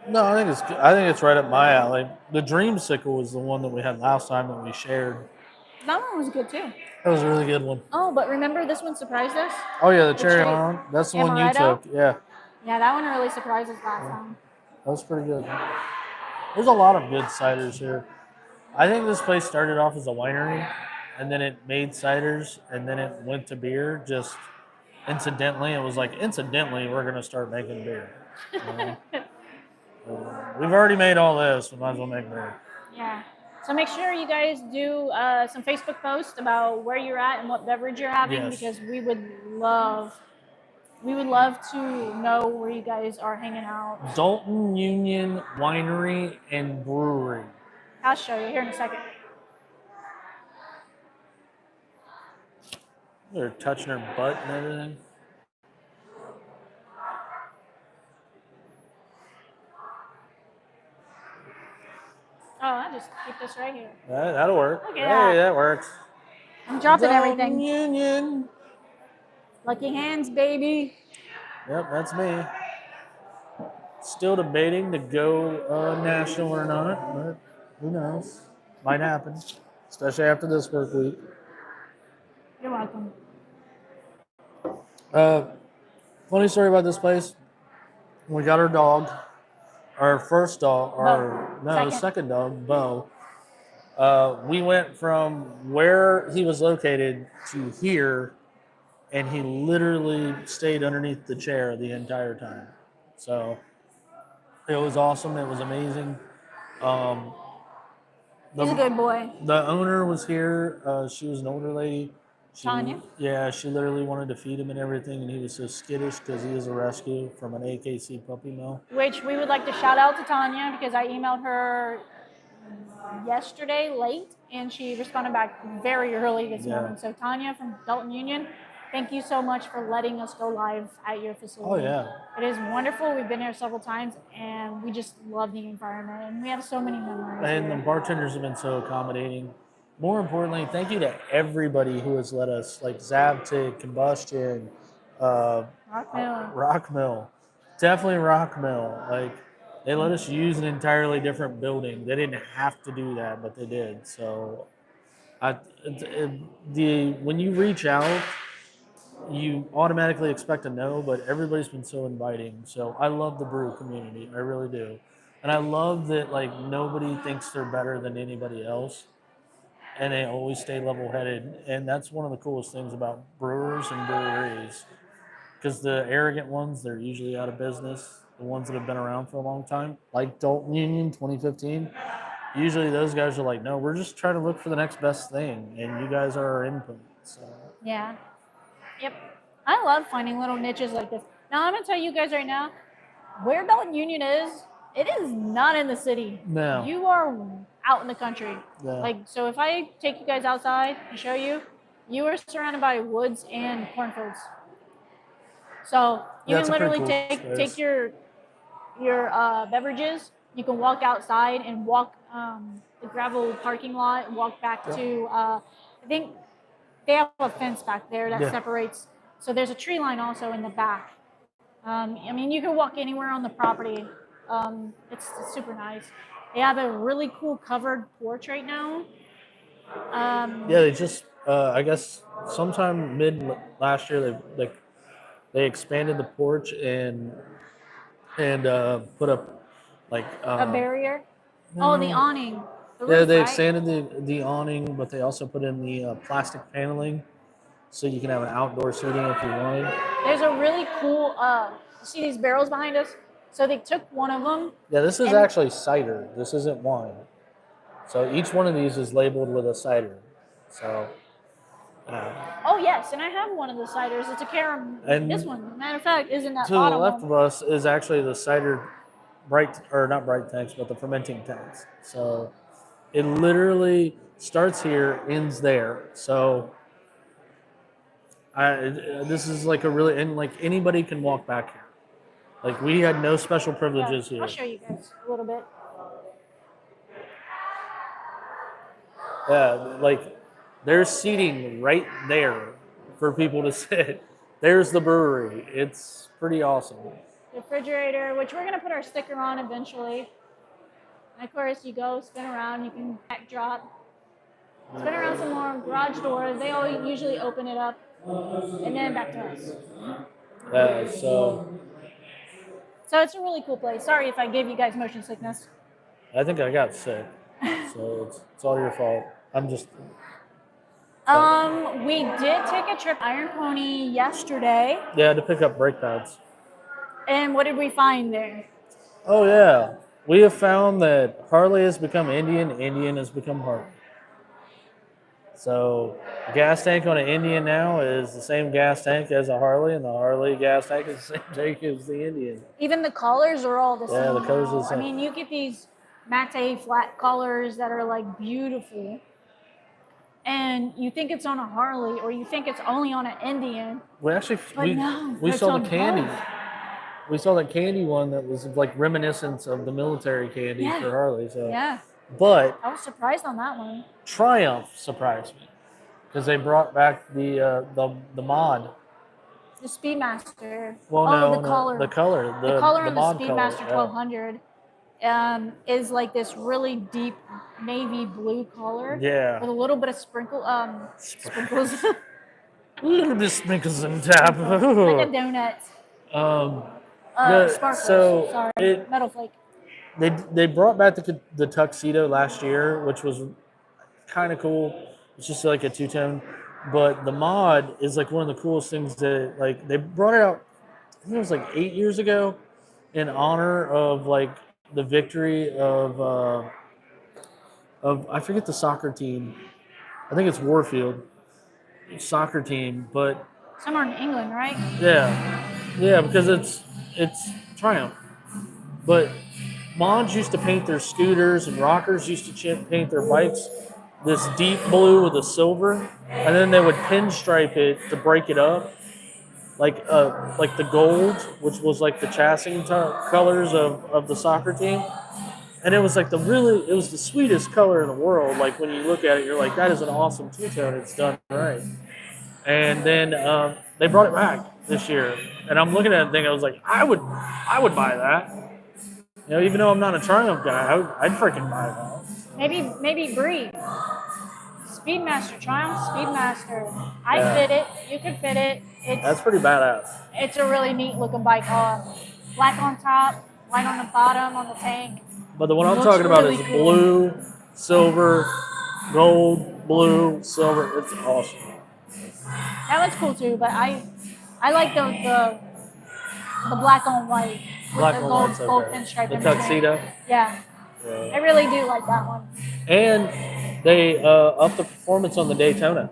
No, I think it's good. I think it's right up my alley. The Dreamsicle was the one that we had last time that we shared. That one was good too. That was a really good one. Oh, but remember this one surprised us? Oh yeah, the cherry cherry on. That's the one you amaretto? took. Yeah, Yeah, that one really surprised us last time. that was pretty good. There's a lot of good ciders here. I think this place started off as a winery, and then it made ciders, and then it went to beer. Just incidentally, it was like incidentally we're gonna start making beer. You know? We've already made all this. We might as well make beer. Yeah. So make sure you guys do some Facebook posts about where you're at and what beverage you're having, Yes. because we would love to know where you guys are hanging out. Dalton Union Winery and Brewery. I'll show you here in a second. They're touching her butt and everything. Oh, I just keep this right here. That'll work. Look Hey, at that. that works. I'm dropping Dalton everything. Union. Lucky hands, baby. Yep, that's me. Still debating to go national or not, but who knows? Might happen, especially after this work week. You're welcome. Funny story about this place. We got our dog, our first dog, second dog, Bo. We went from where he was located to here, and he literally stayed underneath the chair the entire time. So it was awesome. It was amazing. He's a good boy. The owner was here. She was an older lady. Tanya? Yeah, she literally wanted to feed him and everything, and he was so skittish because he is a rescue from an AKC puppy mill. Which we would like to shout out to Tanya, because I emailed her yesterday late and she responded back very early this morning. So Tanya from Dalton Union, thank you so much for letting us go live at your facility. Oh, yeah. It is wonderful. We've been here several times and we just love the environment and we have so many memories. And here. the bartenders have been so accommodating. More importantly, thank you to everybody who has let us, like Zavtic, Combustion, Rock Mill. Definitely Rock Mill. Like, they let us use an entirely different building. They didn't have to do that, but they did. So, when you reach out, you automatically expect a no, but everybody's been so inviting. So I love the brew community. I really do. And I love that, like, nobody thinks they're better than anybody else. And they always stay level-headed. And that's one of the coolest things about brewers and breweries. Because the arrogant ones, they're usually out of business. The ones that have been around for a long time, like Dalton Union 2015, usually those guys are like, no, we're just trying to look for the next best thing. And you guys are our input. So. Yeah. Yep. I love finding little niches like this. Now, I'm going to tell you guys right now, where Dalton Union is, it is not in the city. No. You are out in the country. Yeah. Like, so if I take you guys outside and show you, you are surrounded by woods and cornfields. So you can literally take your beverages You can walk outside and walk the gravel parking lot and walk back to, I think they have a fence back there that Yeah. separates. So there's a tree line also in the back. I mean, you can walk anywhere on the property. It's super nice. They have a really cool covered porch right now. Yeah, they just I guess sometime mid last year they expanded the porch and put up like A barrier. Oh, the awning. The yeah, roof, they right? expanded the awning, but they also put in the plastic paneling so you can have an outdoor seating if you wanted. There's a really cool. You see these barrels behind us? So they took one of them. Yeah, this is And- actually cider. This isn't wine. So each one of these is labeled with a cider. So Oh yes, and I have one of the ciders. It's a caram. And This one, matter of fact, is in that to the bottom left one. of us is actually the cider bright, or not bright tanks, but the fermenting tanks. So it literally starts here, ends there. So this is like a really, and like anybody can walk back here. Like we had no special privileges Yeah, here. I'll show you guys a little bit. Yeah, like there's seating right there for people to sit. There's the brewery. It's pretty awesome. Refrigerator, which we're gonna put our sticker on eventually. And of course, you go spin around. You can backdrop, spin around some more. Garage door. They all usually open it up, and then back to us. So So it's a really cool place. Sorry if I gave you guys motion sickness. I think I got sick. So it's all your fault. I'm just We did take a trip Iron Pony yesterday, yeah to pick up brake pads. and what did we find there? Oh yeah, we have found that Harley has become Indian. Indian has become Harley. So the gas tank on an Indian now is the same gas tank as a Harley, and the Harley gas tank is the same tank as the Indian. Even the collars are all the same. Yeah, the colors are the now. same. I mean, you get these matte flat collars that are like beautiful, and you think it's on a Harley, or you think it's only on an Indian. We actually But no, we it's saw on the candy. both. We saw the candy one that was like reminiscence of the military candy Yeah. for Harley. So, Yeah, but I was surprised on that one. Triumph surprised me because they brought back the mod. The Speedmaster. Well, oh, no, the no, collar. the color, The color on the mod color, Speedmaster yeah. 1200 is like this really deep navy blue color Yeah. with a little bit of sprinkles, Little bit sprinkles on top. like a donut. Sparkles. So Sorry, metal flake. they brought back the tuxedo last year, which was kind of cool. It's just like a two-tone, but the mod is like one of the coolest things that like they brought it out. I think it was like 8 years ago, in honor of like the victory of I forget the soccer team. I think it's Warfield soccer team, but Somewhere in England, right? yeah, because it's Triumph. But mods used to paint their scooters, and rockers used to paint their bikes this deep blue with a silver, and then they would pinstripe it to break it up, like the gold, which was like the chassis colors of the soccer team. And it was like it was the sweetest color in the world. Like when you look at it, you're like, that is an awesome two-tone. It's done right. And then they brought it back this year, and I'm looking at the thing. I was like, I would buy that. You know, even though I'm not a Triumph guy, I'd freaking buy that. Maybe Bree. Speedmaster, Triumph Speedmaster. I Yeah. fit it. You could fit it. That's pretty badass. It's a really neat looking bike. Black on top, white on the bottom on the tank. But the one I'm Looks talking about really is cool. blue, silver, gold, blue, silver. It's awesome. That was cool too, but I like the black on white with Black the on gold, white's gold okay. pinstripe The in between. tuxedo. Yeah, I really do like that one. And they upped the performance on the Daytona.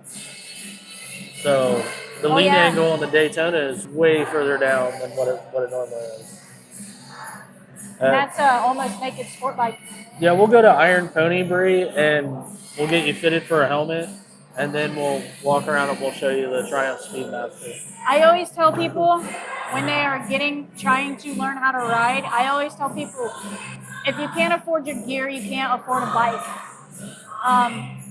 So the lean yeah. angle on the Daytona is way further down than what it normally is. And that's almost naked sport bike. Yeah, we'll go to Iron Pony, Bree, and we'll get you fitted for a helmet, and then we'll walk around and we'll show you the Triumph Speedmaster. I always tell people when they are trying to learn how to ride, I always tell people, if you can't afford your gear, you can't afford a bike.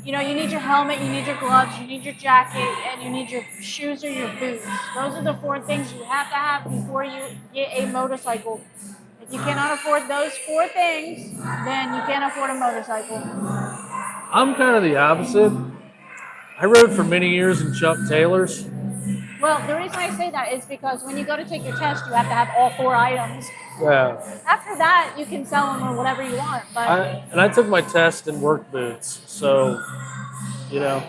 You know, you need your helmet, you need your gloves, you need your jacket, and you need your shoes or your boots. Those are the 4 things you have to have before you get a motorcycle. If you cannot afford those 4 things, then you can't afford a motorcycle. I'm kind of the opposite. I rode for many years in Chuck Taylors. Well, the reason I say that is because when you go to take your test, you have to have all 4 items. Yeah. After that, you can sell them or whatever you want. But I took my test in work boots, so you know,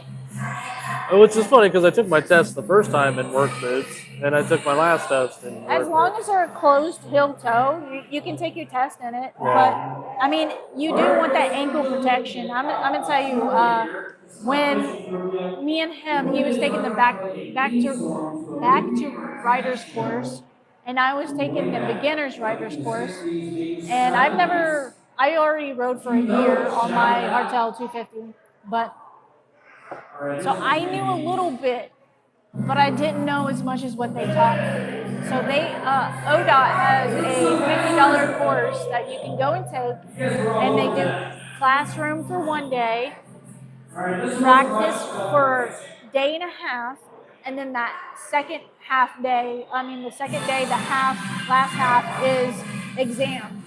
which is funny because I took my test the first time in work boots, and I took my last test in work as long boots. as they're closed heel toe, you can take your test in it. Yeah. But I mean, you do want that ankle protection. I'm gonna tell you, when me and him, he was taking the back to riders course, and I was taking the beginners riders course. And I already rode for a year on my Artel 250, but so I knew a little bit, but I didn't know as much as what they taught me. So ODOT has a $50 course that you can go and take, and they do classroom for 1 day, practice for a day and a half, and then that second the second day, last half is exam.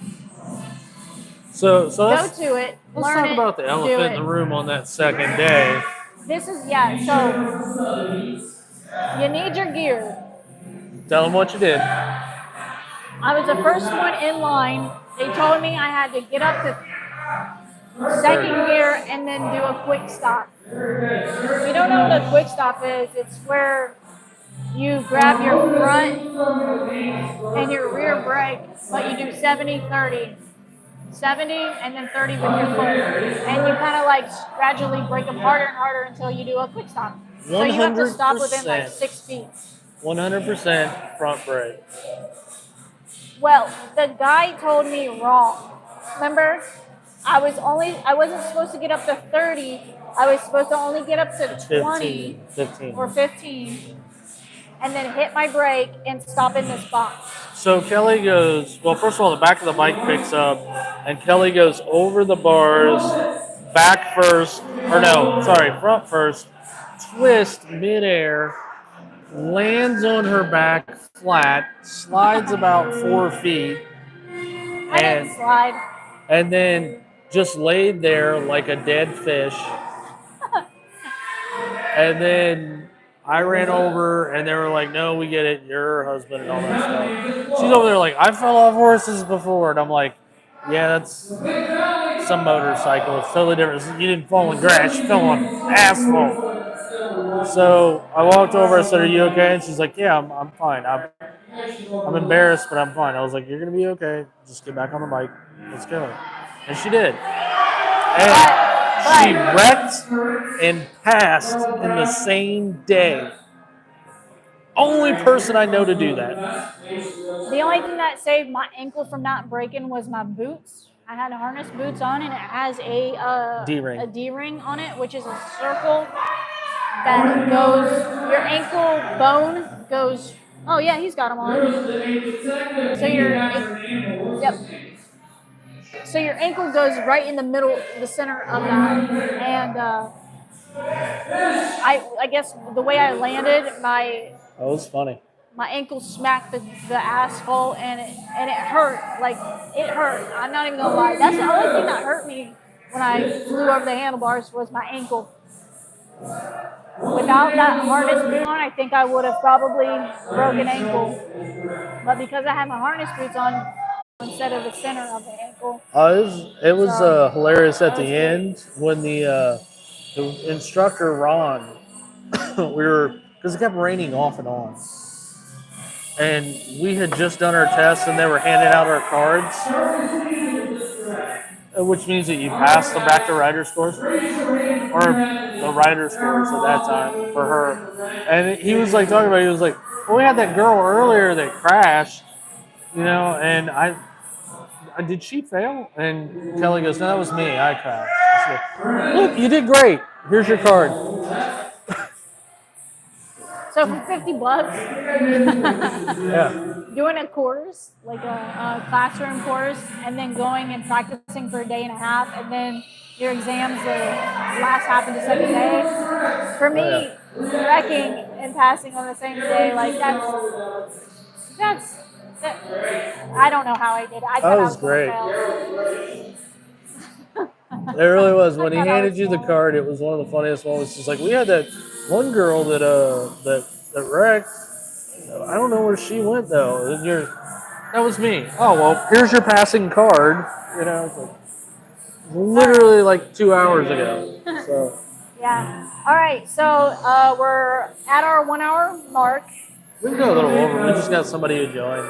So Go let's to it, let's learn talk it, about the do elephant in it. the room on that second day. This is, so you need your gear. Tell them what you did. I was the first one in line. They told me I had to get up to second gear and then do a quick stop. If you don't know what a quick stop is, it's where you grab your front and your rear brake, but you do 70-30. 70 and then 30 with your foot. And you kind of like gradually brake them harder and harder until you do a quick stop. So you have to stop within like 6 feet. 100% front brake. Well, the guy told me wrong. Remember? I wasn't supposed to get up to 30. I was supposed to only get up to 20 15. or 15 and then hit my brake and stop in this box. So Kelly goes, well, first of all, the back of the bike picks up, and Kelly goes over the bars, back first, front first, twist midair, lands on her back flat, slides about 4 feet, I didn't slide. and then just laid there like a dead fish. And then I ran over, and they were like, "No, we get it. You're her husband and all that stuff." She's over there like, "I fell off horses before," and I'm like, "Yeah, that's some motorcycle. It's totally different. You didn't fall in grass. You fell on asphalt." So I walked over. I said, "Are you okay?" And she's like, "Yeah, I'm fine. I'm embarrassed, but I'm fine." I was like, "You're gonna be okay. Just get back on the bike. Let's go." And she did. And she wrecked and passed in the same day. Only person I know to do that. The only thing that saved my ankle from not breaking was my boots. I had harness boots on, and it has a D-ring on it, which is a circle that goes. Your ankle bone goes. Oh yeah, he's got them on. So your ankle goes right in the middle, the center of that, and I guess the way I landed, That was funny. my ankle smacked the asphalt, and it hurt. Like, it hurt. I'm not even gonna lie. That's the only thing that hurt me when I flew over the handlebars was my ankle. Without that harness boot on, I think I would have probably broken ankle. But because I had my harness boots on instead of the center of the ankle. It was hilarious at the end when the instructor Ron, because it kept raining off and on, and we had just done our tests and they were handing out our cards, which means that you passed the back to rider scores, or the rider scores at that time for her. And he was like talking about it, he was like, "Well, we had that girl earlier that crashed, and did she fail?" And Kelly goes, "No, that was me. I crashed." I said, "Look, you did great. Here's your card." So for $50, Yeah. doing a course, like a classroom course, and then going and practicing for a day and a half, and then your exams the last half of the second day. For Oh, me, wrecking and passing on the same day, like that's that, I don't know how I did it. I That thought I was was gonna great. fail. It really was. I When he thought I handed was you the fail. card, it was one of the funniest moments. Just like we had that one girl that wrecked. I don't know where she went though. That was me. Oh well, here's your passing card. You know, it's like, literally like 2 hours ago. So Yeah. All right. So we're at our 1 hour mark. we can go a little over. We just got somebody to join.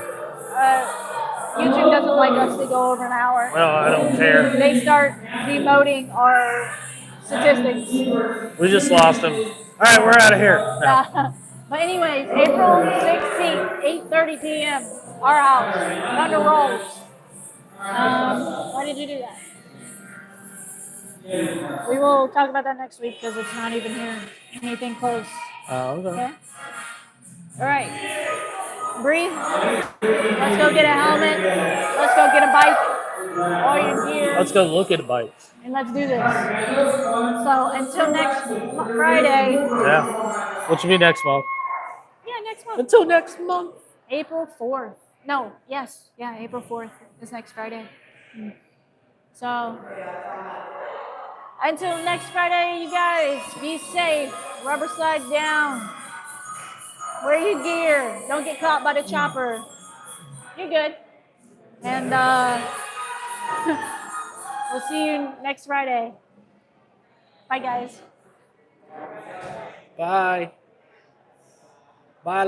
YouTube doesn't like us to go over an hour. Well, I don't care. They start demoting our statistics. We just lost him. All right, we're out of here. No. But anyways, April 16th, 8:30 p.m. Our house, Thunder Rolls. Why did you do that? We will talk about that next week because it's not even here. Anything close. Okay. Okay. All right. Breathe. Let's go get a helmet. Let's go get a bike. All your gear. Let's go look at bikes. And let's do this. So until next Friday. Yeah. What should be next month? Yeah, next month. Until next month. April 4th. No, yes. Yeah, April 4th is next Friday. So until next Friday, you guys, be safe. Rubber slide down. Wear your gear. Don't get caught by the chopper. You're good. And we'll see you next Friday. Bye, guys. Bye. Bye.